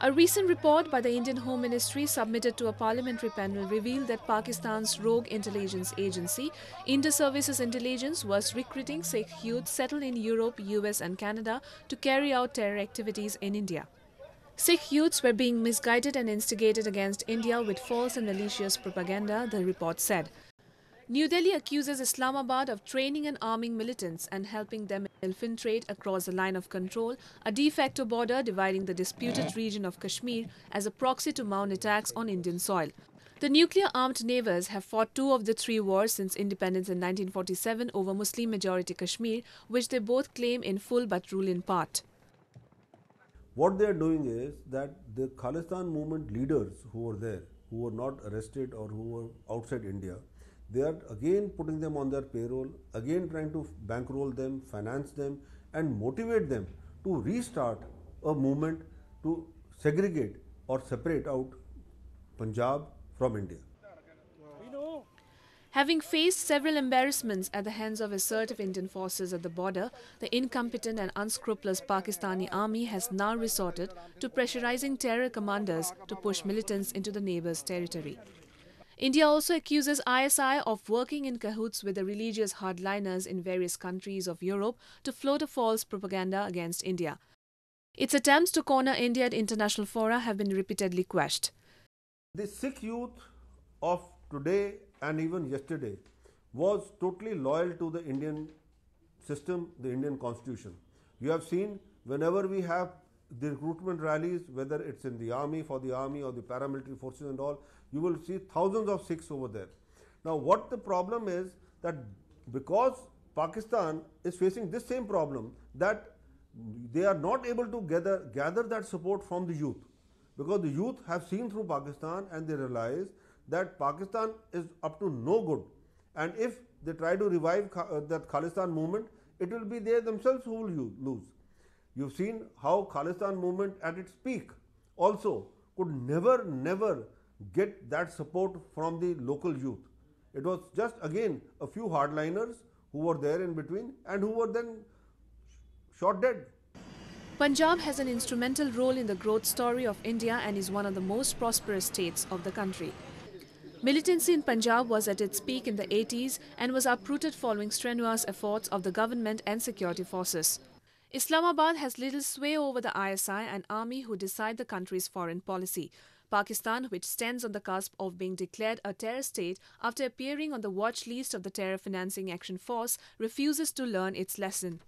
A recent report by the Indian Home Ministry submitted to a parliamentary panel revealed that Pakistan's rogue intelligence agency, Inter-Services Intelligence, was recruiting Sikh youth settled in Europe, US and Canada to carry out terror activities in India. Sikh youths were being misguided and instigated against India with false and malicious propaganda, the report said. New Delhi accuses Islamabad of training and arming militants and helping them infiltrate across the line of control, a de facto border dividing the disputed region of Kashmir, as a proxy to mount attacks on Indian soil. The nuclear-armed neighbours have fought two of the three wars since independence in 1947 over Muslim-majority Kashmir, which they both claim in full but rule in part. What they are doing is that the Khalistan movement leaders who were there, who were not arrested or who were outside India, they are again putting them on their payroll, again trying to bankroll them, finance them and motivate them to restart a movement to segregate or separate out Punjab from India. Having faced several embarrassments at the hands of assertive Indian forces at the border, the incompetent and unscrupulous Pakistani army has now resorted to pressurizing terror commanders to push militants into the neighbours' territory. India also accuses ISI of working in cahoots with the religious hardliners in various countries of Europe to float a false propaganda against India. Its attempts to corner India at international fora have been repeatedly quashed. The Sikh youth of today and even yesterday was totally loyal to the Indian system, the Indian constitution. You have seen whenever we have the recruitment rallies, whether it's in the army, for the army or the paramilitary forces and all, you will see thousands of Sikhs over there. Now what the problem is that because Pakistan is facing this same problem, that they are not able to gather that support from the youth, because the youth have seen through Pakistan and they realize that Pakistan is up to no good, and if they try to revive that Khalistan movement, it will be they themselves who will lose. You've seen how Khalistan movement at its peak also could never get that support from the local youth. It was just again a few hardliners who were there in between and who were then shot dead. Punjab has an instrumental role in the growth story of India and is one of the most prosperous states of the country. Militancy in Punjab was at its peak in the 80s and was uprooted following strenuous efforts of the government and security forces. Islamabad has little sway over the ISI and army who decide the country's foreign policy. Pakistan, which stands on the cusp of being declared a terror state after appearing on the watch list of the Terror Financing Action Force, refuses to learn its lesson.